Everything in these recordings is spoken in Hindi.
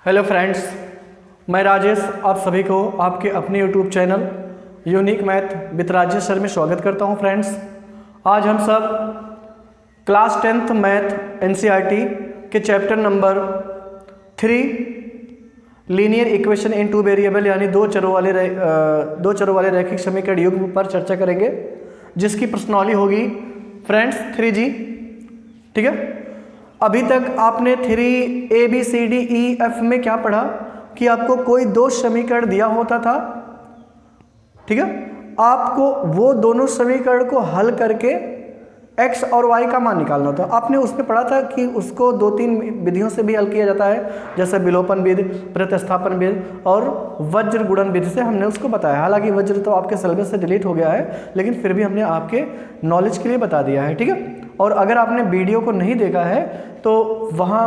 हेलो फ्रेंड्स, मैं राजेश आप सभी को आपके अपने YouTube channel unique math with Rajesh sir में स्वागत करता हूं। फ्रेंड्स, आज हम सब क्लास 10th मैथ एनसीईआरटी के chapter number 3 linear equation in two variable यानी दो चरों वाले रैखिक समीकरण युग्म पर चर्चा करेंगे, जिसकी प्रश्नावली होगी फ्रेंड्स 3G। ठीक है, अभी तक आपने 3 ABCDEF में क्या पढ़ा कि आपको कोई दो समीकरण दिया होता था। ठीक है, आपको वो दोनों समीकरण को हल करके x और y का मान निकालना होता। आपने उसमें पढ़ा था कि उसको 2-3 विधियों से भी हल किया जाता है, जैसे विलोपन विधि, प्रतिस्थापन विधि और वज्र गुणन विधि से हमने उसको बताया। हालांकि वज्र तो आपके सिलेबस से डिलीट हो गया है, लेकिन फिर भी हमने आपके नॉलेज के लिए बता दिया है। ठीक है, और अगर आपने वीडियो को नहीं देखा है तो वहाँ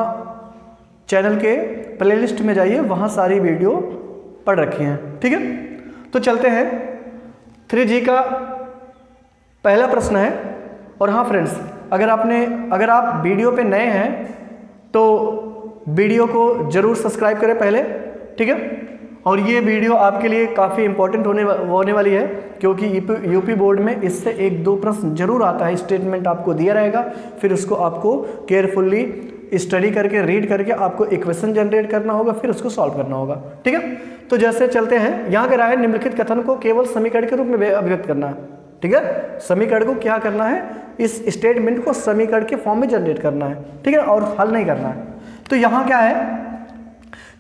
चैनल के प्लेलिस्ट में जाइए, वहाँ सारी वीडियो पढ़ रखी हैं। ठीक है, तो चलते हैं। 3G का पहला प्रश्न है। और हाँ फ्रेंड्स, अगर आप वीडियो पे नए हैं तो वीडियो को ज़रूर सब्सक्राइब करें पहले। ठीक है, और ये वीडियो आपके लिए काफ़ी इंपॉर्टेंट होने वाली है, क्योंकि यूपी बोर्ड में इससे 1-2 प्रश्न जरूर आता है। स्टेटमेंट आपको दिया रहेगा, फिर उसको आपको केयरफुल्ली स्टडी करके रीड करके आपको इक्वेशन जनरेट करना होगा, फिर उसको सॉल्व करना होगा। ठीक है, तो जैसे चलते हैं। यहाँ कह रहा है निम्नलिखित कथन को केवल समीकरण के रूप में अभिव्यक्त करना है। ठीक है, समीकरण को क्या करना है, इस स्टेटमेंट को समीकरण के फॉर्म में जनरेट करना है। ठीक है, और हल नहीं करना है। तो यहाँ क्या है,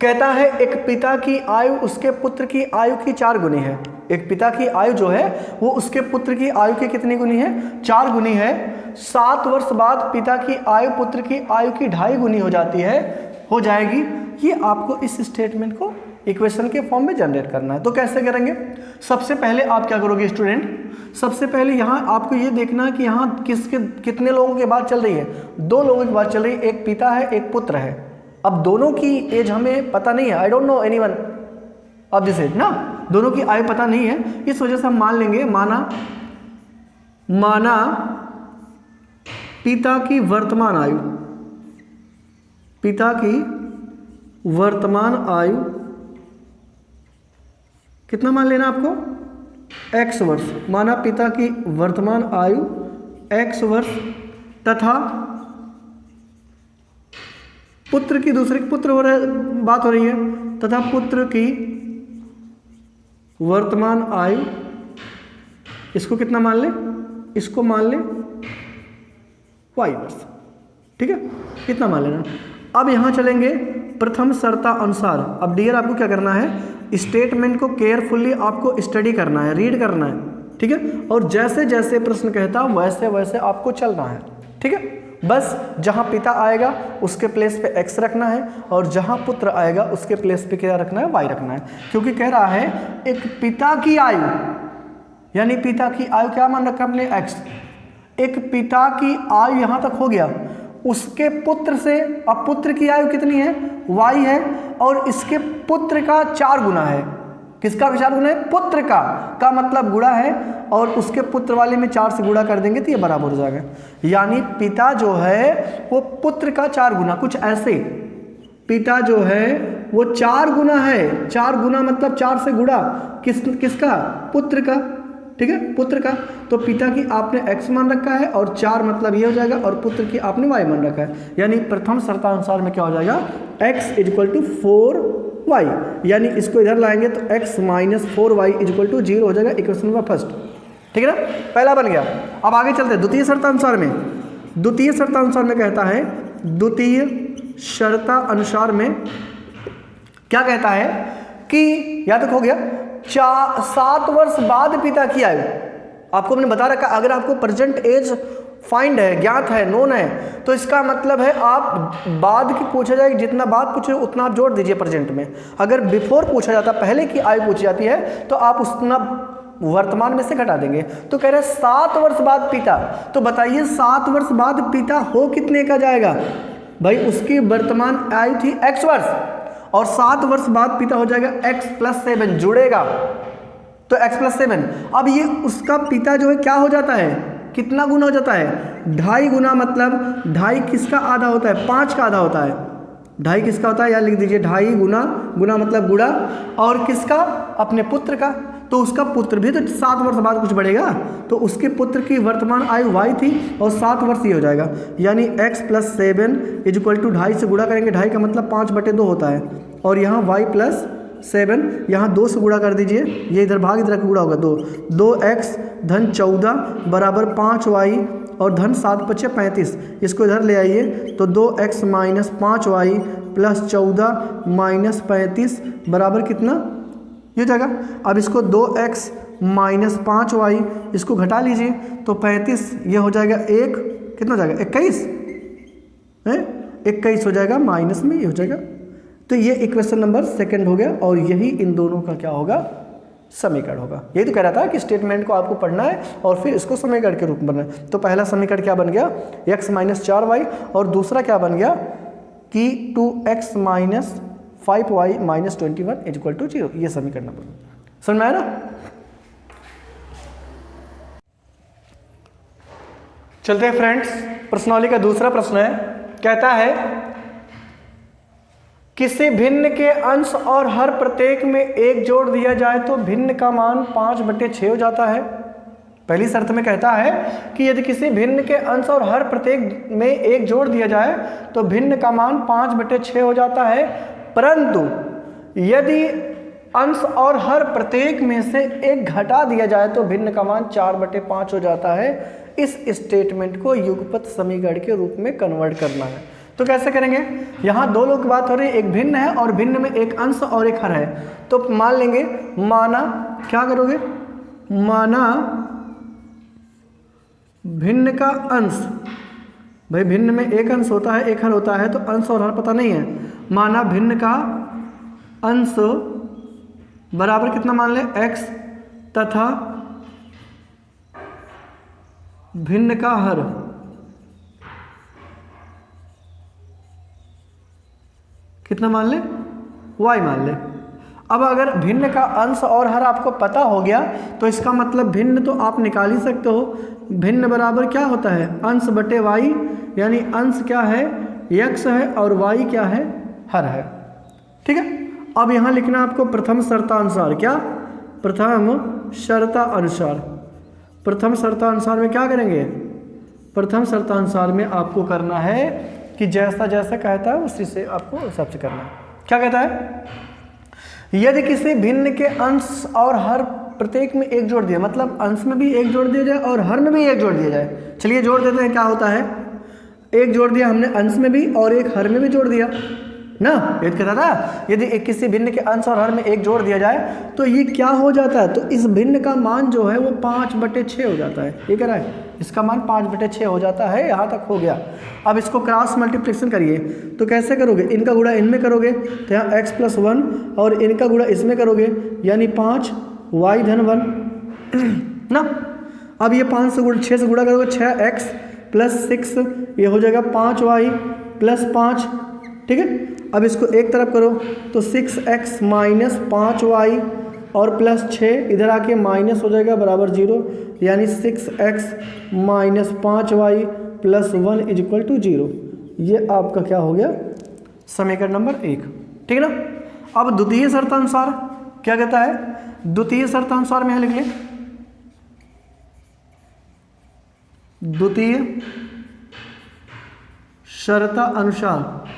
कहता है एक पिता की आयु उसके पुत्र की आयु की 4 गुनी है। एक पिता की आयु जो है वो उसके पुत्र की आयु की कितनी गुनी है, 4 गुनी है। 7 वर्ष बाद पिता की आयु पुत्र की आयु की 2.5 गुनी हो जाएगी। ये आपको इस स्टेटमेंट को इक्वेशन के फॉर्म में जनरेट करना है। तो कैसे करेंगे? सबसे पहले आप क्या करोगे स्टूडेंट, सबसे पहले यहाँ आपको ये देखना है कि यहाँ कितने लोगों की बात चल रही है। 2 लोगों की बात चल रही है, एक पिता है एक पुत्र है। अब दोनों की एज हमें पता नहीं है, I don't know anyone of this age ना, दोनों की आयु पता नहीं है। इस वजह से हम मान लेंगे, माना पिता की वर्तमान आयु, पिता की वर्तमान आयु कितना मान लेना आपको, x वर्ष। माना पिता की वर्तमान आयु x वर्ष तथा पुत्र की बात हो रही है, तथा पुत्र की वर्तमान आयु, इसको कितना मान ले, इसको मान ले y वर्ष। ठीक है, कितना मान लेना। अब यहां चलेंगे प्रथम शर्ता अनुसार। अब डियर आपको क्या करना है, स्टेटमेंट को केयरफुली आपको स्टडी करना है, रीड करना है। ठीक है, और जैसे जैसे प्रश्न कहता वैसे वैसे आपको चलना है। ठीक है, बस जहां पिता आएगा उसके प्लेस पे x रखना है, और जहां पुत्र आएगा उसके प्लेस पे क्या रखना है, y रखना है। क्योंकि कह रहा है एक पिता की आयु, यानी पिता की आयु क्या मान रखा हमने, x। एक पिता की आयु यहां तक हो गया, उसके पुत्र से अब पुत्र की आयु कितनी है, y है, और इसके पुत्र का 4 गुना है। किसका 4 गुना है, पुत्र का मतलब गुणा है, और उसके पुत्र वाले में 4 से गुणा कर देंगे तो ये बराबर हो जाएगा। यानी पिता जो है वो पुत्र का 4 गुना, कुछ ऐसे पिता जो है वो 4 गुना है। 4 गुना मतलब 4 से गुणा किसका, पुत्र का। ठीक है, पुत्र का। तो पिता की आपने x मान रखा है, और 4 मतलब ये हो जाएगा, और पुत्र की आपने y मान रखा है। यानी प्रथम शर्तानुसार में क्या हो जाएगा, x = 4y, यानी इसको इधर लाएंगे तो x - 4y = 0 हो जाएगा। Equation number first. ठीक है ना, पहला बन गया। अब आगे चलते हैं द्वितीय शर्तानुसार में। द्वितीय शर्तानुसार में कहता है, द्वितीय शर्तानुसार में क्या कहता है कि या तक हो गया, 7 वर्ष बाद पिता की आयु। आपको मैंने बता रखा, अगर आपको प्रेजेंट एज फाइंड है, ज्ञात है, नोन है, तो इसका मतलब है आप बाद की पूछा जाएगी, जितना बाद पूछे उतना आप जोड़ दीजिए प्रेजेंट में। अगर बिफोर पूछा जाता, पहले की आयु पूछी जाती है, तो आप उतना वर्तमान में से घटा देंगे। तो कह रहे 7 वर्ष बाद पिता, तो बताइए 7 वर्ष बाद पिता हो कितने का जाएगा भाई, उसकी वर्तमान आयु थी x वर्ष, और 7 वर्ष बाद पिता हो जाएगा x + 7 जुड़ेगा, तो x + 7। अब ये उसका पिता जो है क्या हो जाता है, कितना गुना हो जाता है, 2.5 गुना। मतलब 2.5 किसका आधा होता है, 5 का आधा होता है। ढाई किसका होता है, या लिख दीजिए ढाई गुना, गुना मतलब गुड़ा, और किसका, अपने पुत्र का, तो उसका पुत्र भी तो 7 वर्ष बाद कुछ बढ़ेगा, तो उसके पुत्र की वर्तमान आयु y थी और 7 वर्ष ये हो जाएगा, यानी x + 7 = 2.5 से गुणा करेंगे, 2.5 का मतलब 5/2 होता है, और यहाँ y + 7 यहाँ 2 से गुणा कर दीजिए, ये इधर भाग इधर का गुणा होगा 2x धन 14 बराबर 5y और धन 7 × 5 = 35, इसको इधर ले आइए तो 2x - 5y + 14 - 35 बराबर कितना, ये हो जाएगा। अब इसको 2x - 5y इसको घटा लीजिए तो 35, ये हो जाएगा 1, कितना हो जाएगा 21 है, 21 हो जाएगा, माइनस में ये हो जाएगा। तो ये इक्वेशन नंबर 2 हो गया, और यही इन दोनों का क्या होगा, समीकरण होगा। यही तो कह रहा था कि स्टेटमेंट को आपको पढ़ना है और फिर इसको समीकरण के रूप में बनना है। तो पहला समीकरण क्या बन गया, x - 4y, और दूसरा क्या बन गया कि 2x - 5y - 21 = 0। ये समीकरण नंबर समझ में आया ना। चलते हैं फ्रेंड्स, प्रश्नावली का दूसरा प्रश्न है, कहता है किसी भिन्न के अंश और हर प्रत्येक में 1 जोड़ दिया जाए तो भिन्न का मान 5/6 हो जाता है। पहली शर्त में कहता है कि यदि किसी भिन्न के अंश और हर प्रत्येक में 1 जोड़ दिया जाए तो भिन्न का मान 5/6 हो जाता है, परंतु यदि अंश और हर प्रत्येक में से 1 घटा दिया जाए तो भिन्न का मान 4/5 हो जाता है। इस स्टेटमेंट को युगपत समीकरण के रूप में कन्वर्ट करना है। तो कैसे करेंगे, यहाँ 2 लोग की बात हो रही है, एक भिन्न है और भिन्न में एक अंश और एक हर है। तो मान लेंगे, माना क्या करोगे, माना भिन्न का अंश, भाई भिन्न में एक अंश होता है एक हर होता है, तो अंश और हर पता नहीं है। माना भिन्न का अंश बराबर कितना मान ले x, तथा भिन्न का हर कितना मान ले, y मान ले। अब अगर भिन्न का अंश और हर आपको पता हो गया तो इसका मतलब भिन्न तो आप निकाल ही सकते हो। भिन्न बराबर क्या होता है, अंश बटे y, यानी अंश क्या है x है और y क्या है, हर है। ठीक है, अब यहाँ लिखना आपको प्रथम शर्तानुसार, क्या, प्रथम शर्तानुसार। प्रथम शर्तानुसार में क्या करेंगे, प्रथम शर्तानुसार में आपको करना है कि जैसा जैसा कहता है उसी से आपको हिसाब से करना है। क्या कहता है, यदि किसी भिन्न के अंश और हर प्रत्येक में 1 जोड़ दिया, मतलब अंश में भी 1 जोड़ दिया जाए और हर में भी 1 जोड़ दिया जाए। चलिए जोड़ देते हैं, क्या होता है, 1 जोड़ दिया हमने अंश में भी और 1 हर में भी जोड़ दिया ना, ये कहता था यदि किसी भिन्न के अंश और हर में 1 जोड़ दिया जाए तो ये क्या हो जाता है, तो इस भिन्न का मान जो है वो 5/6 हो जाता है। ये कह रहा है इसका मान 5/6 हो जाता है, यहाँ तक हो गया। अब इसको क्रॉस मल्टीप्लिकेशन करिए, तो कैसे करोगे, इनका गुणा इनमें करोगे तो यहाँ x + 1 और इनका गुणा इसमें करोगे, यानी 5y धन 1 ना। अब ये 5 से 6 से गुणा करोगे, 6x + 6, ये हो जाएगा 5y + 5। ठीक है, अब इसको एक तरफ करो तो 6x - 5y और +6 इधर आके माइनस हो जाएगा बराबर 0, यानी 6x - 5y + 1 = 0। ये आपका क्या हो गया, समीकरण नंबर 1। ठीक है ना। अब द्वितीय शर्तानुसार क्या कहता है, द्वितीय शर्तानुसार में लिख लें, द्वितीय शर्तानुसार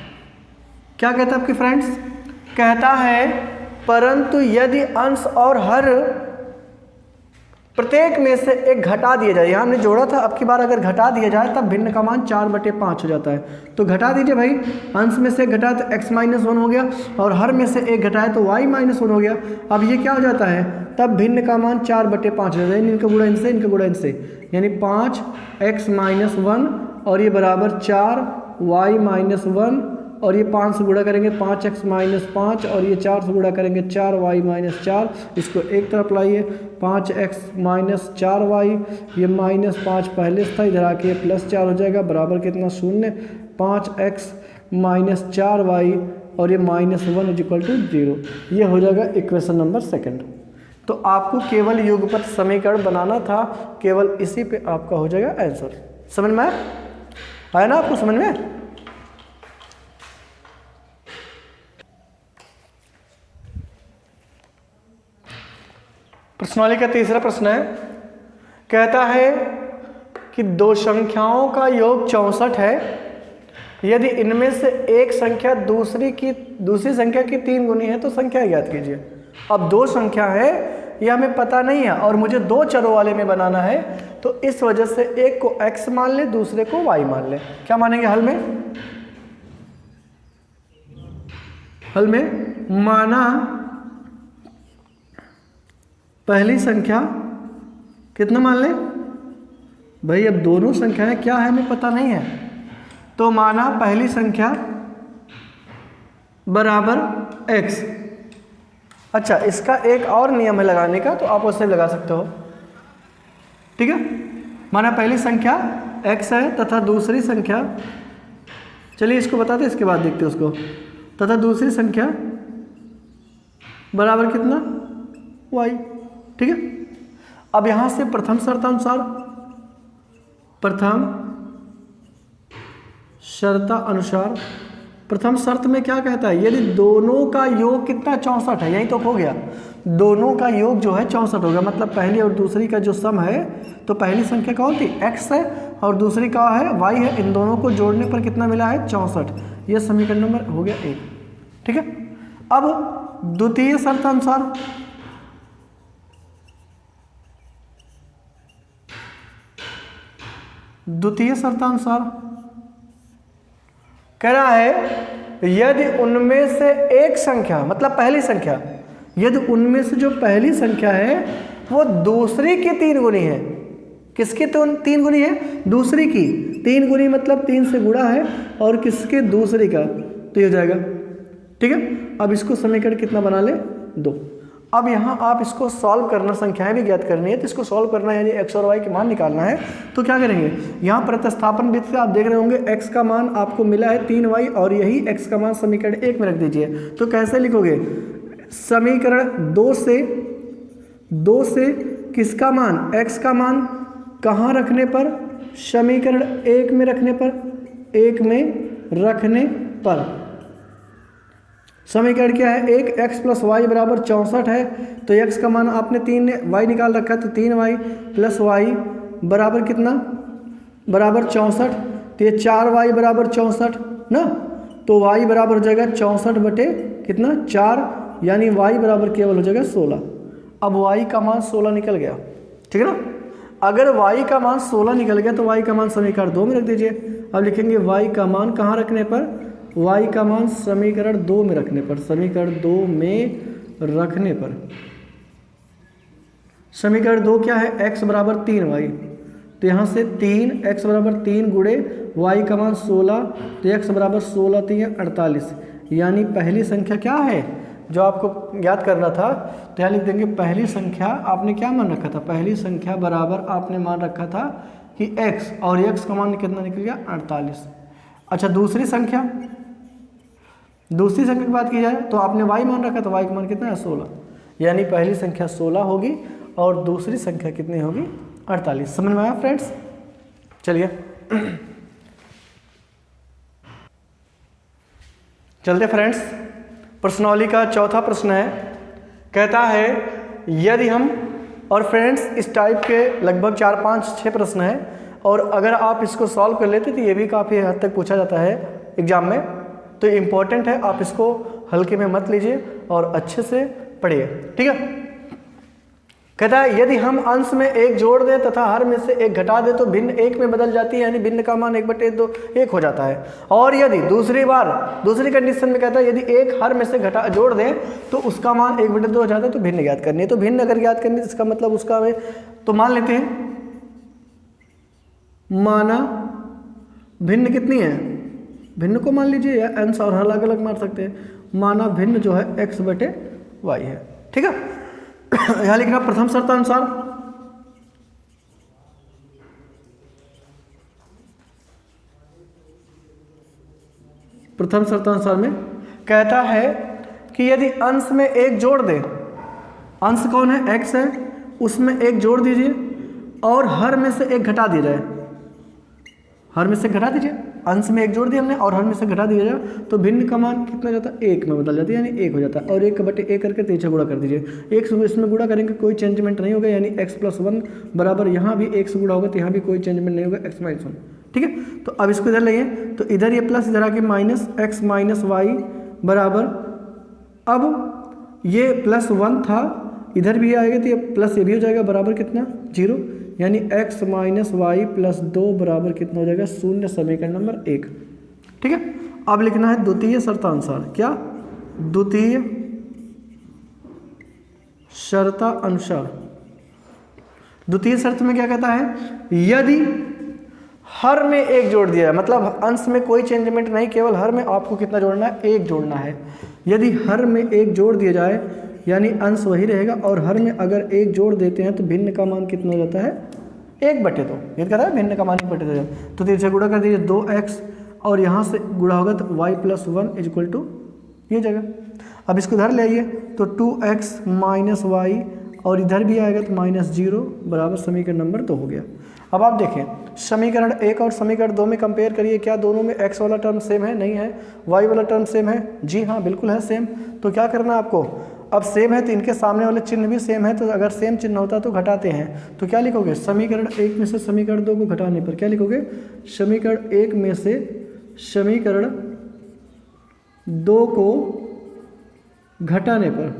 क्या कहता है आपके फ्रेंड्स, कहता है परंतु यदि अंश और हर प्रत्येक में से 1 घटा दिया जाए, यहाँ हमने जोड़ा था, अब की बार अगर घटा दिया जाए तब भिन्न का मान 4/5 हो जाता है। तो घटा दीजिए भाई, अंश में से 1 घटाए तो x - 1 हो गया और हर में से 1 घटाए तो y - 1 हो गया। अब ये क्या हो जाता है, तब भिन्न का मान 4/5 हो जाता है, इनका गुणा इनसे इनका गुणा इनसे, यानी 5x - 1 और ये बराबर 4y - 1 और ये 5 से गुणा करेंगे 5x - 5 और ये 4 से गुणा करेंगे 4y - 4। इसको एक तरफ लाइए, 5x - 4y, ये -5 पहले से था, इधर आके +4 हो जाएगा बराबर कितना 0, 5x - 4y और ये -1 = 0। ये हो जाएगा इक्वेशन नंबर 2। तो आपको केवल युगपत समीकरण बनाना था, केवल इसी पे आपका हो जाएगा आंसर। समझ में आया ना आपको, समझ में। प्रश्नावली का तीसरा प्रश्न है, कहता है कि दो संख्याओं का योग 64 है, यदि इनमें से एक संख्या दूसरी संख्या की 3 गुनी है तो संख्या ज्ञात कीजिए। अब दो संख्या है, यह हमें पता नहीं है और मुझे दो चरों वाले में बनाना है, तो इस वजह से एक को x मान ले, दूसरे को y मान ले। क्या मानेंगे हल में? हल में माना पहली संख्या कितना मान ले भाई, अब दोनों संख्याएं क्या है हमें पता नहीं है, तो माना पहली संख्या बराबर x। अच्छा, इसका एक और नियम है लगाने का, तो आप उससे लगा सकते हो। ठीक है, माना पहली संख्या x है तथा दूसरी संख्या, चलिए इसको बताते इसके बाद देखते हैं उसको, तथा दूसरी संख्या बराबर कितना y। ठीक है, अब यहां से प्रथम शर्तानुसार प्रथम शर्त में क्या कहता है, यदि दोनों का योग कितना 64 है, यही तो हो गया, दोनों का योग जो है 64 होगा, मतलब पहली और दूसरी का जो सम है, तो पहली संख्या कौन थी x है और दूसरी का है y है, इन दोनों को जोड़ने पर कितना मिला है 64। यह समीकरण नंबर हो गया 1। ठीक है, अब द्वितीय शर्तानुसार कह रहा है यदि उनमें से एक संख्या, मतलब पहली संख्या, यदि उनमें से जो पहली संख्या है वो दूसरी की 3 गुनी है। किसकी 3 गुनी है? दूसरी की 3 गुनी, मतलब 3 से गुणा है, और किसके? दूसरी का, तो ये हो जाएगा। ठीक है, अब इसको समीकरण कितना बना ले? 2। अब यहाँ आप इसको सॉल्व करना, संख्याएं भी ज्ञात करनी है, तो इसको सॉल्व करना है, यानी x और y के मान निकालना है। तो क्या करेंगे, यहाँ प्रतिस्थापन विधि से आप देख रहे होंगे x का मान आपको मिला है 3y, और यही x का मान समीकरण 1 में रख दीजिए। तो कैसे लिखोगे? समीकरण 2 से किसका मान, x का मान कहाँ रखने पर? समीकरण 1 में रखने पर। समीकरण क्या है? 1x + y बराबर 64 है, तो x का मान आपने 3 y निकाल रखा है, तो 3y + y बराबर कितना? बराबर 64। तो ये 4y बराबर 64 ना, तो y बराबर हो जाएगा 64 बटे कितना? 4, यानी y बराबर केवल हो जाएगा 16। अब y का मान 16 निकल गया। ठीक है ना, अगर y का मान 16 निकल गया तो y का मान समीकरण 2 में रख दीजिए। अब लिखेंगे y का मान कहाँ रखने पर? y का मान समीकरण 2 में रखने पर। समीकरण 2 में रखने पर समीकरण 2 क्या है? x बराबर 3y, तो यहाँ से 3x बराबर 3 गुणे y का मान 16, तो x बराबर 16 3 48, यानी पहली संख्या क्या है जो आपको ज्ञात करना था, तो यहाँ लिख देंगे पहली संख्या आपने क्या मान रखा था? पहली संख्या बराबर आपने मान रखा था कि x, और x का मान कितना निकल गया? 48। अच्छा, दूसरी संख्या की बात की जाए तो आपने y मान रखा, तो y का मान कितना है? 16, यानी पहली संख्या 16 होगी और दूसरी संख्या कितनी होगी? 48। समझ में आया फ्रेंड्स? चलिए चलते फ्रेंड्स, प्रश्नावली का चौथा प्रश्न है, कहता है यदि हम, और फ्रेंड्स इस टाइप के लगभग 4 5 6 प्रश्न हैं, और अगर आप इसको सॉल्व कर लेते तो ये भी काफ़ी हद तक पूछा जाता है एग्जाम में, तो इम्पोर्टेंट है, आप इसको हल्के में मत लीजिए और अच्छे से पढ़िए। ठीक है, कहता है यदि हम अंश में 1 जोड़ दें तथा हर में से 1 घटा दें तो भिन्न 1 में बदल जाती है, यानी भिन्न का मान 1/2 1 हो जाता है। और यदि दूसरी कंडीशन में कहता है यदि 1 हर में से जोड़ दें तो उसका मान 1/2 हो जाता है, तो भिन्न ज्ञात करनी है। तो भिन्न अगर ज्ञात करनी है तो इसका मतलब उसका हमें, तो मान लेते हैं माना भिन्न कितनी है? भिन्न को मान लीजिए, या अंश और अलग अलग मान सकते हैं। माना भिन्न जो है x/y है। ठीक है, यहाँ लिखना प्रथम शर्तानुसार, में कहता है कि यदि अंश में 1 जोड़ दें, अंश कौन है? x है, उसमें 1 जोड़ दीजिए और हर में से 1 घटा दिया जाए। हर में से घटा दीजिए, अंश में 1 जोड़ दिया हमने और हर में से घटा दिया जाए तो भिन्न का मान कितना जाता है, 1 में बदल जाती है, यानी 1 हो जाता है। और 1/1 करके तिरछा गुणा कर दीजिए, 1 से इसमें गुणा करेंगे कोई चेंजमेंट नहीं होगा, यानी x+1 बराबर यहाँ भी 1 से गुणा होगा तो यहाँ भी कोई चेंजमेंट नहीं होगा, x-1। ठीक है, तो अब इसको इधर लाइए, तो इधर ये प्लस इधर आके माइनस x माइनस वाई बराबर, अब ये +1 था, इधर भी आएगा तो ये प्लस ये भी हो जाएगा बराबर कितना 0, यानी x माइनस वाई प्लस 2 बराबर कितना हो जाएगा 0, समीकरण नंबर 1। ठीक है, अब लिखना है द्वितीय शर्तानुसार, क्या द्वितीय शर्तानुसार। द्वितीय शर्त में क्या कहता है, यदि हर में 1 जोड़ दिया है, मतलब अंश में कोई चेंजमेंट नहीं, केवल हर में आपको कितना जोड़ना है, 1 जोड़ना है। यदि हर में 1 जोड़ दिया जाए यानी अंश वही रहेगा, और हर में अगर 1 जोड़ देते हैं तो भिन्न का मान कितना हो जाता है 1/2। ये कहता है भिन्न का मान 1/2, तो तिरछा गुणा कर दीजिए 2x और यहाँ से गुणा होगा तो y+1 इक्वल टू ये जगह। अब इसको इधर ले आइए तो 2x माइनस वाई और इधर भी आएगा तो -0 बराबर समीकरण नंबर 2 हो गया। अब आप देखें समीकरण 1 और समीकरण 2 में कंपेयर करिए, क्या दोनों में x वाला टर्म सेम है, नहीं है, y वाला टर्म सेम है, जी हाँ बिल्कुल है सेम। तो क्या करना है आपको, अब सेम है तो इनके सामने वाले चिन्ह भी सेम है, तो अगर सेम चिन्ह होता तो घटाते हैं, तो क्या लिखोगे, समीकरण 1 में से समीकरण 2 को घटाने पर क्या लिखोगे, समीकरण 1 में से समीकरण 2 को घटाने पर,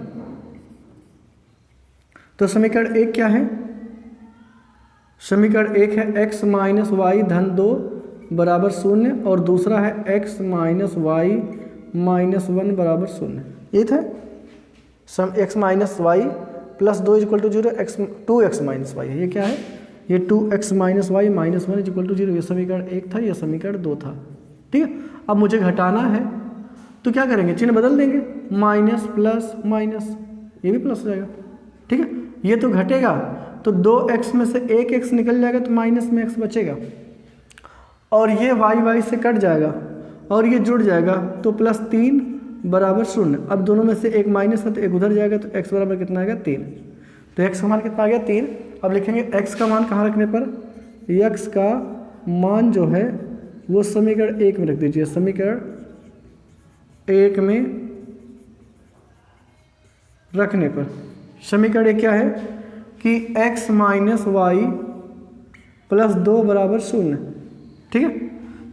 तो समीकरण 1 क्या है, समीकरण 1 है x माइनस वाई धन 2 बराबर 0 और दूसरा है x माइनस वाई माइनस 1 बराबर 0। ये था x minus y plus 2 equal to 0, 2x minus y है, ये क्या है, ये 2x minus y minus 1 equal to 0। ये समीकरण 1 था, ये समीकरण 2 था। ठीक है, अब मुझे घटाना है तो क्या करेंगे, चिन्ह बदल देंगे, माइनस प्लस माइनस, ये भी प्लस हो जाएगा। ठीक है, ये तो घटेगा तो 2x में से 1x निकल जाएगा तो माइनस में x बचेगा, और ये y से कट जाएगा और ये जुड़ जाएगा तो +3 बराबर 0। अब दोनों में से एक माइनस है तो एक उधर जाएगा तो x बराबर कितना आएगा 3। तो x का मान कितना आ गया 3। अब लिखेंगे x का मान कहाँ रखने पर, x का मान जो है वो समीकरण 1 में रख दीजिए, समीकरण 1 में रखने पर समीकरण 1 क्या है कि x माइनस वाई प्लस 2 बराबर 0। ठीक है,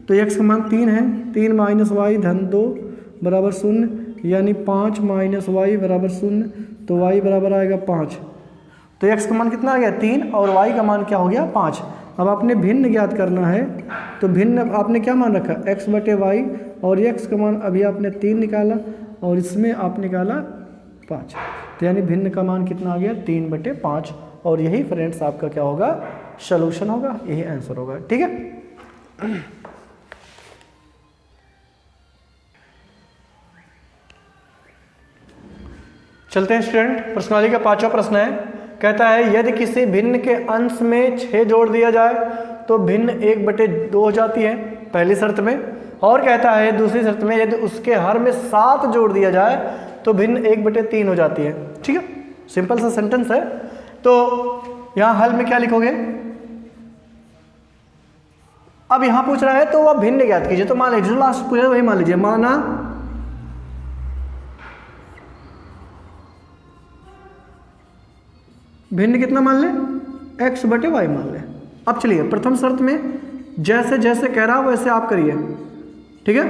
तो x का मान 3 है, 3 माइनस वाई धन 2 बराबर 0, यानी 5 माइनस वाई बराबर 0, तो y बराबर आएगा 5। तो x का मान कितना आ गया 3 और y का मान क्या हो गया 5। अब आपने भिन्न ज्ञात करना है, तो भिन्न आपने क्या मान रखा x/y, और x का मान अभी आपने 3 निकाला और इसमें आप निकाला 5, तो यानी भिन्न का मान कितना आ गया 3/5। और यही फ्रेंड्स आपका क्या होगा, सॉल्यूशन होगा, यही आंसर होगा। ठीक है, चलते हैं स्टूडेंट, प्रश्नावली का 5वां प्रश्न है, कहता है यदि किसी भिन्न के अंश में 6 जोड़ दिया जाए तो भिन्न 1/2 हो जाती है, पहली शर्त में। और कहता है दूसरी शर्त में यदि उसके हर में 7 जोड़ दिया जाए तो भिन्न 1/3 हो जाती है। ठीक है, सिंपल सा सेंटेंस है। तो यहाँ हल में क्या लिखोगे, अब यहाँ पूछ रहा है तो वह भिन्न ज्ञात कीजिए, तो मान लीजिए जो लास्ट पूछा वही मान लीजिए, माना भिन्न कितना मान ले, x/y मान ले। अब चलिए प्रथम शर्त में जैसे जैसे कह रहा हो वैसे आप करिए। ठीक है,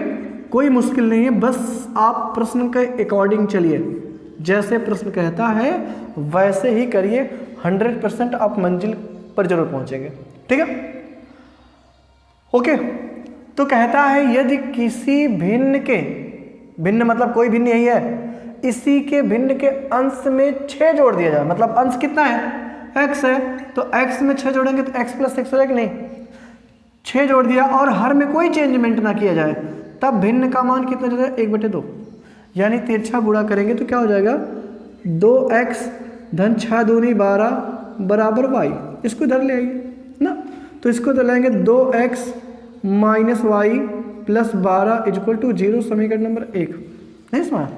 कोई मुश्किल नहीं है, बस आप प्रश्न के अकॉर्डिंग चलिए, जैसे प्रश्न कहता है वैसे ही करिए, 100% आप मंजिल पर जरूर पहुंचेंगे। ठीक है, ओके। तो कहता है यदि किसी भिन्न के, भिन्न मतलब कोई भिन्न यही है, इसी के भिन्न के अंश में 6 जोड़ दिया जाए, मतलब अंश कितना है x है, तो x में 6 जोड़ेंगे तो x + 6 हो जाएगा, नहीं 6 जोड़ दिया और हर में कोई चेंजमेंट ना किया जाए, तब भिन्न का मान कितना हो जाएगा 1/2, यानी तिरछा गुणा करेंगे तो क्या हो जाएगा 2x धन 6 दूनी 12 बराबर y। इसको इधर ले आइए ना, तो इसको इधर लाएंगे 2x minus y plus 12 equal to 0, समीकरण नंबर 1। नहीं समझा,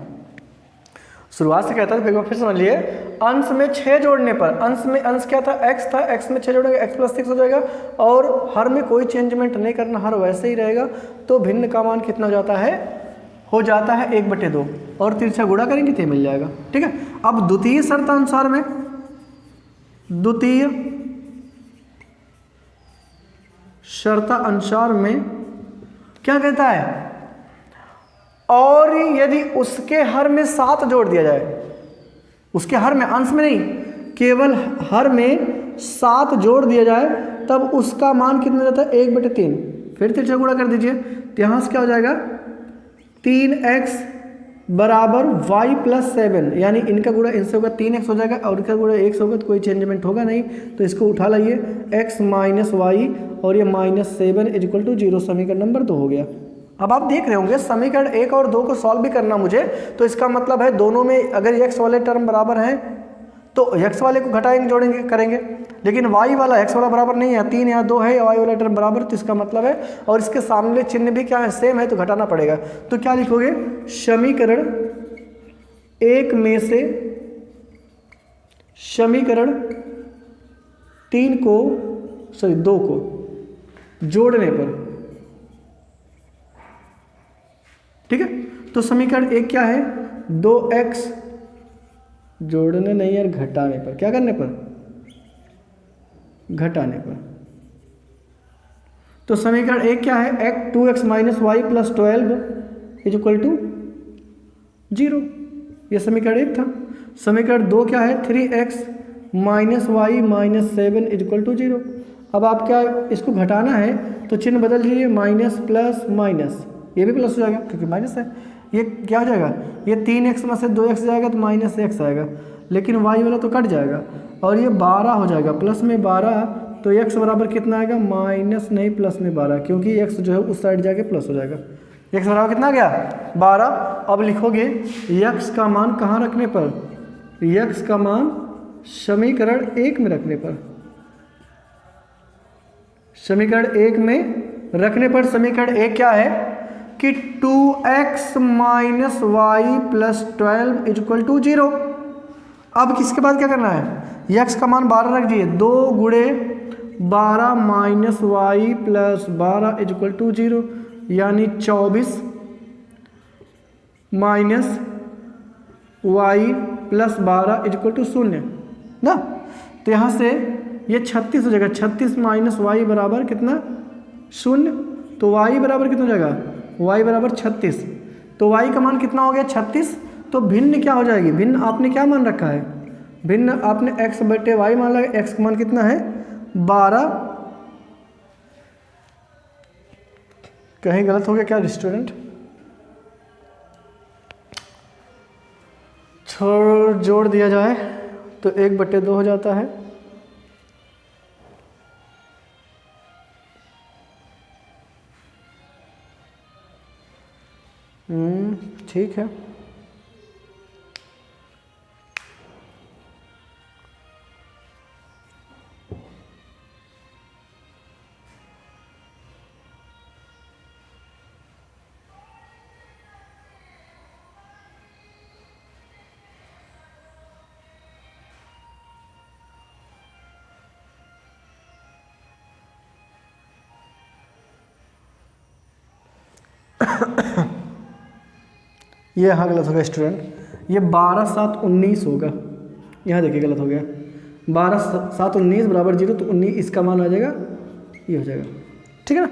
शुरुआत से कहता है, एक बार फिर समझ लिए, अंश में 6 जोड़ने पर, अंश क्या था, x था, x में 6 जोड़ेंगे x + 6 हो जाएगा, और हर में कोई चेंजमेंट नहीं करना, हर वैसे ही रहेगा, तो भिन्न का मान कितना हो जाता है, हो जाता है 1/2, और तिरछा गुणा करेंगे तो मिल जाएगा। ठीक है, अब द्वितीय शर्त अनुसार में, द्वितीय शर्त अनुसार में क्या कहता है, और यदि उसके हर में 7 जोड़ दिया जाए, उसके हर में, अंश में नहीं, केवल हर में 7 जोड़ दिया जाए, तब उसका मान कितना रहता है, 1/3। फिर तिरछा गुणा कर दीजिए, तो यहाँ से क्या हो जाएगा, 3x बराबर y + 7, यानी इनका गुणा इनसे होगा 3x हो जाएगा, और इनका गुणा 1 होगा, तो कोई चेंजमेंट होगा नहीं, तो इसको उठा लाइए, x - y और ये -7 = 0, समीकरण नंबर 2 हो गया। अब आप देख रहे होंगे समीकरण 1 और 2 को सॉल्व भी करना मुझे, तो इसका मतलब है दोनों में अगर x वाले टर्म बराबर हैं तो x वाले को घटाएंगे, जोड़ेंगे, करेंगे, लेकिन y वाला x वाला बराबर नहीं है, 3 या 2 है, y वाला टर्म बराबर, तो इसका मतलब है, और इसके सामने चिन्ह भी क्या है, सेम है, तो घटाना पड़ेगा। तो क्या लिखोगे, समीकरण 1 में से समीकरण 3 को, सॉरी 2 को जोड़ने पर, ठीक है, तो समीकरण 1 क्या है, 2x जोड़ने नहीं यार, घटाने पर, क्या करने पर, घटाने पर, तो समीकरण 1 क्या है, 2x - y + 12 = 0, ये समीकरण 1 था। समीकरण 2 क्या है, 3x - y - 7 = 0। अब आप क्या, इसको घटाना है तो चिन्ह बदल दीजिए, माइनस प्लस माइनस, ये भी प्लस हो जाएगा क्योंकि माइनस है, ये क्या हो जाएगा, ये 3x में से 2x जाएगा तो -x आएगा, लेकिन y वाला तो कट जाएगा, और ये 12 हो जाएगा, प्लस में 12, तो x बराबर कितना आएगा, माइनस नहीं प्लस में 12, क्योंकि x जो है उस साइड जाके प्लस हो जाएगा। x बराबर कितना आ गया, 12। अब लिखोगे x का मान कहाँ रखने पर, x का मान समीकरण 1 में रखने पर, समीकरण 1 में रखने पर, समीकरण 1 क्या है कि 2x - y + 12 = 0। अब किसके बाद क्या करना है, x का मान 12 रख दिए, 2 × 12 - y + 12 = 0, यानी 24 - y + 12 = 0 ना। तो यहाँ से ये 36 हो जाएगा, 36 - y बराबर कितना, 0, तो y बराबर कितना हो जाएगा, y बराबर 36, तो y का मान कितना हो गया, 36। तो भिन्न क्या हो जाएगी, भिन्न आपने क्या मान रखा है, भिन्न आपने x/y मान लगा, x का मान कितना है 12। कहीं गलत हो गया क्या स्टूडेंट, छोड़ जोड़ दिया जाए तो 1/2 हो जाता है, ठीक है। ये यहाँ गलत हो गया स्टूडेंट, ये 12 × 7 = 19 होगा, यहाँ देखिए गलत हो गया, 12 × 7 = 19 बराबर 0, तो 19 इसका मान आ जाएगा, ये हो जाएगा, ठीक है ना।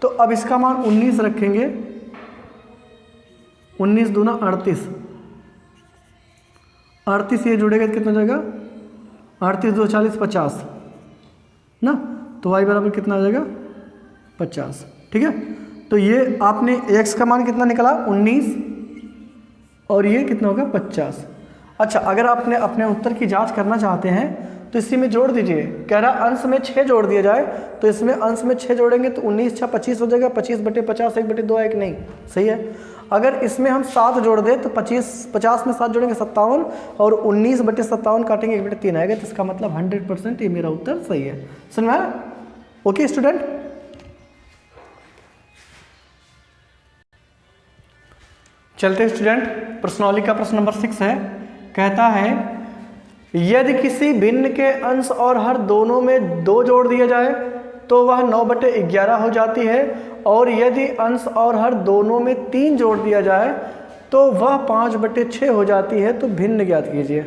तो अब इसका मान 19 रखेंगे, 19 दूना 38, 38 ये जुड़ेगा तो कितना हो जाएगा, 38 × 2 = 40, 50 ना, तो y बराबर कितना आ जाएगा, 50, ठीक है। तो ये आपने x का मान कितना निकला, 19, और ये कितना होगा, 50। अच्छा, अगर आपने अपने उत्तर की जांच करना चाहते हैं तो इसी में जोड़ दीजिए, कह रहा अंश में 6 जोड़ दिया जाए, तो इसमें अंश में 6 जोड़ेंगे तो 19 × 6 = 25 हो जाएगा, 25/50 1/2 है कि नहीं, सही है। अगर इसमें हम 7 जोड़ दें तो 50 में 7 जोड़ेंगे 57, और 19/57 काटेंगे 1/3 आएगा, तो इसका मतलब 100% ये मेरा उत्तर सही है। समझ में आया, ओके स्टूडेंट। चलते स्टूडेंट, प्रश्नावली का प्रश्न नंबर 6 है। कहता है यदि किसी भिन्न के अंश और हर दोनों में 2 जोड़ दिया जाए तो वह 9/11 हो जाती है, और यदि अंश और हर दोनों में 3 जोड़ दिया जाए तो वह 5/6 हो जाती है। तो भिन्न ज्ञात कीजिए।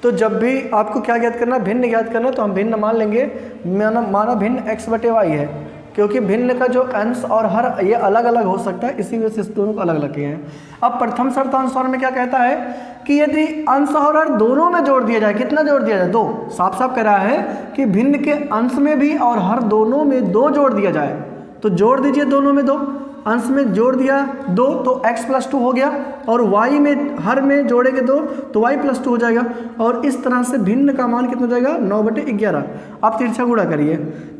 तो जब भी आपको क्या ज्ञात करना, भिन्न ज्ञात करना, तो हम भिन्न मान लेंगे, माना भिन्न x/y है, क्योंकि भिन्न का जो अंश और हर ये अलग अलग हो सकता है, इसी वजह से इस दोनों को अलग अलग किए हैं। अब प्रथम शर्तानुसार में क्या कहता है कि यदि अंश और हर दोनों में जोड़ दिया जाए, कितना जोड़ दिया जाए, 2। साफ साफ कह रहा है कि भिन्न के अंश में भी और हर दोनों में 2 जोड़ दिया जाए। तो जोड़ दीजिए दोनों में 2, अंश में जोड़ दिया 2 तो x + 2 हो गया, और y में हर में जोड़ेंगे 2 तो y + 2 हो जाएगा। और इस तरह से भिन्न का मान कितना हो जाएगा, 9/11। आप तिरछा गुणा करिए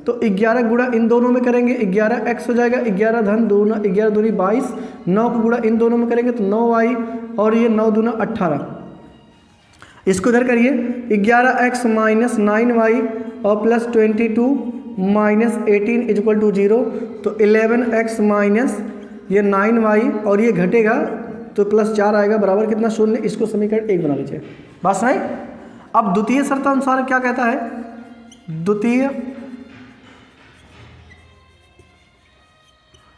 तो 11 गुणा इन दोनों में करेंगे 11x हो जाएगा, 11 धन 2 11 दूनी 22, 9 का गुणा इन दोनों में करेंगे तो 9y, और ये 9 दूना 18। इसको इधर करिए, 11x - 9y और प्लस 22 -18 = 0। तो 11x माइनस ये 9y और ये घटेगा तो +4 आएगा, बराबर कितना, 0। इसको समीकरण 1 बना लीजिए। बात सुनाई। अब द्वितीय शर्तानुसार क्या कहता है,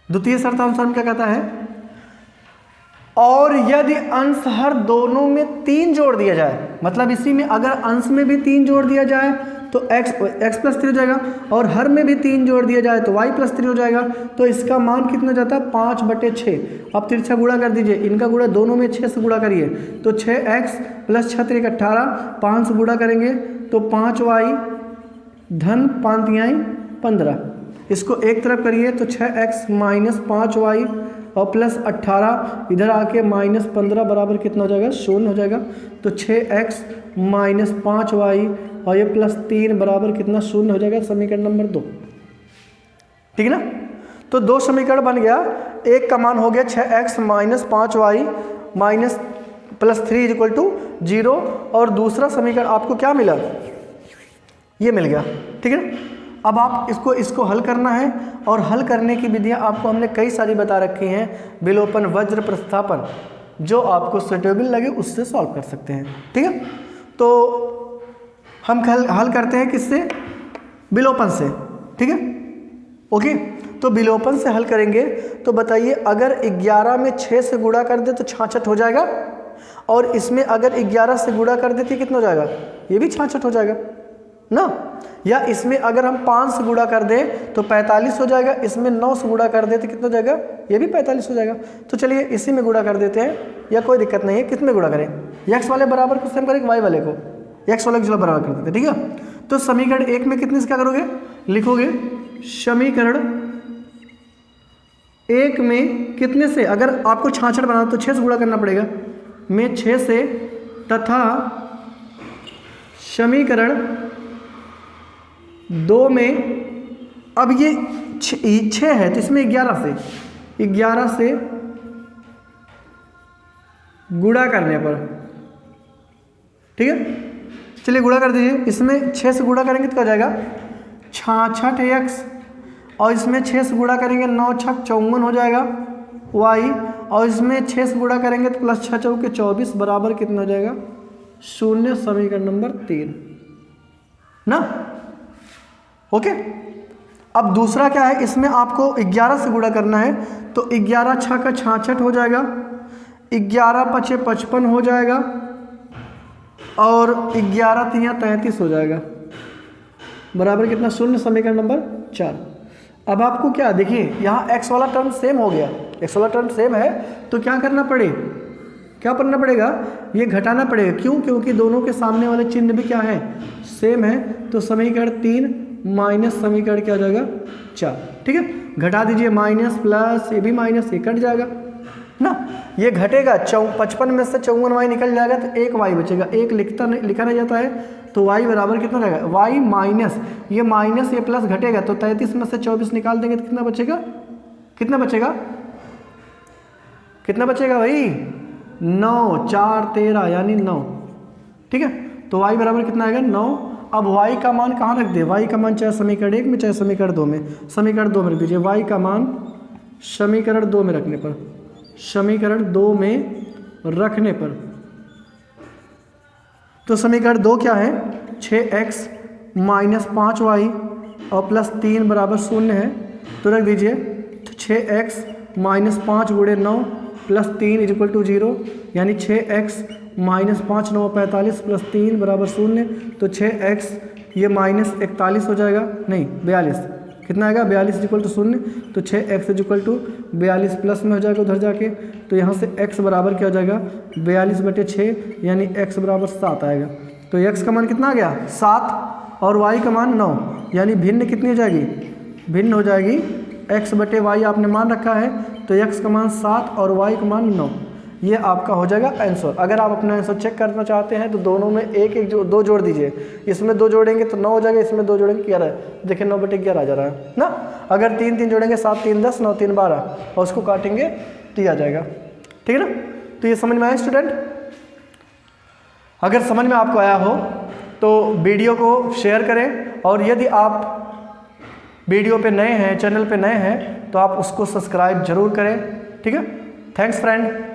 द्वितीय शर्तानुसार में क्या कहता है, और यदि अंश हर दोनों में 3 जोड़ दिया जाए, मतलब इसी में अगर अंश में भी 3 जोड़ दिया जाए तो x + 3 हो जाएगा, और हर में भी 3 जोड़ दिया जाए तो y + 3 हो जाएगा। तो इसका मान कितना जाता है, 5/6। अब तिरछा गुणा कर दीजिए, इनका गुणा दोनों में 6 से गुणा करिए तो 6x + 6 = 18, 5 से गुणा करेंगे तो 5y धन 5 × 15। इसको एक तरफ करिए तो 6x - 5y और प्लस 18, इधर आके -15 बराबर कितना हो जाएगा, 0 हो जाएगा। तो 6x - 5y और ये +3 बराबर कितना, 0 हो जाएगा। समीकरण नंबर 2, ठीक है ना। तो 2 समीकरण बन गया। एक का मान हो गया 6x - 5y +3 = 0, और दूसरा समीकरण आपको क्या मिला, ये मिल गया, ठीक है। अब आप इसको हल करना है, और हल करने की विधियां आपको हमने कई सारी बता रखी हैं। विलोपन, वज्र, प्रतिस्थापन, जो आपको सुटेबल लगे उससे सॉल्व कर सकते हैं, ठीक है। तो हम हल करते हैं किससे, विलोपन से, ठीक है, ओके। तो विलोपन से हल करेंगे तो बताइए, अगर 11 में 6 से गुणा कर दे तो 66 हो जाएगा, और इसमें अगर 11 से गुणा कर देते कितना हो जाएगा, ये भी 66 हो जाएगा ना। या इसमें अगर हम 5 से गुणा कर दें तो 45 हो जाएगा, इसमें 9 से गुणा कर दें तो कितना हो जाएगा, ये भी 45 हो जाएगा। तो चलिए इसी में गुणा कर देते हैं, या कोई दिक्कत नहीं है, किस में गुणा करें, x वाले बराबर को सेम करेंगे, y वाले को, x वाले को बराबर कर देते, ठीक है। तो समीकरण 1 में कितने से क्या करोगे, लिखोगे समीकरण 1 में कितने से, अगर आपको 66 बनाना तो 6 से गुणा करना पड़ेगा, में 6 से, तथा समीकरण 2 में, अब ये 6 है तो इसमें 11 से गुणा करने पर, ठीक है। चलिए गुणा कर दीजिए, इसमें 6 से गुणा करेंगे तो क्या जाएगा, 66x, और इसमें 6 से गुणा करेंगे 9 × 6 = 54 हो जाएगा y, और इसमें 6 से गुणा करेंगे तो +6 × 4 = 24 बराबर कितना हो जाएगा, 0। समीकरण नंबर 3 ना, ओके। अब दूसरा क्या है, इसमें आपको 11 से गुणा करना है, तो 11 × 6 = 66 हो जाएगा, 11 × 5 = 55 हो जाएगा, और 11 × 3 = 33 हो जाएगा, बराबर कितना, 0। समीकरण नंबर 4। अब आपको क्या, देखिए यहाँ x वाला टर्म सेम हो गया, x वाला टर्म सेम है, तो क्या करना पड़ेगा, ये घटाना पड़ेगा। क्यों, क्योंकि दोनों के सामने वाले चिन्ह भी क्या है, सेम है। तो समीकरण 3 माइनस समीकरण क्या हो जाएगा, 4, ठीक है। घटा दीजिए, माइनस प्लस, ये भी माइनस, ये कट जाएगा ना, ये घटेगा, 55 में से 54y निकल जाएगा तो 1y बचेगा, 1 लिखा नहीं जाता है, तो y बराबर कितना रहेगा, y माइनस ये माइनस ये प्लस घटेगा, तो 33 में से 24 निकाल देंगे तो कितना बचेगा, कितना बचेगा भाई, 9, 4, 13 यानी 9, ठीक है। तो y बराबर कितना आएगा, 9। अब y का मान कहाँ रख दे, y का मान चाहे समीकरण 1 में चाहे समीकरण 2 में, समीकरण 2 में रख दीजिए, y का मान समीकरण 2 में रखने पर समीकरण 2 में रखने पर। तो समीकरण 2 क्या है, 6x माइनस 5y और प्लस 3 बराबर 0 है। तो रख दीजिए, तो 6x माइनस 5 गुणे 9 प्लस 3 इजिक्वल टू 0, यानी 6x माइनस 5 9 45 प्लस 3 बराबर 0। तो 6x ये माइनस 41 हो जाएगा, नहीं 42, कितना आएगा 42 इजिक्वल टू 0। तो 6x इजिक्वल टू 42 प्लस में हो जाएगा उधर जाके। तो यहाँ से x बराबर क्या हो जाएगा 42/6, यानी x बराबर 7 आएगा। तो x का मान कितना आ गया 7 और y का मान 9, यानी भिन्न कितनी हो जाएगी, भिन्न हो जाएगी x/y आपने मान रखा है। तो x का मान 7 और y का मान 9, ये आपका हो जाएगा आंसर। अगर आप अपना आंसर चेक करना चाहते हैं तो दोनों में एक एक दो जोड़ दीजिए, इसमें 2 जोड़ेंगे तो 9 हो जाएगा, इसमें 2 जोड़ेंगे 11। देखिए 9/11 आ जा रहा है ना। अगर 3 3 जोड़ेंगे 7 3 10 9 3 12 और उसको काटेंगे तो ये आ जाएगा, ठीक है ना। तो ये समझ में आया स्टूडेंट? अगर समझ में आपको आया हो तो वीडियो को शेयर करें, और यदि आप वीडियो पे नए हैं, चैनल पे नए हैं, तो आप उसको सब्सक्राइब जरूर करें, ठीक है। Thanks friend.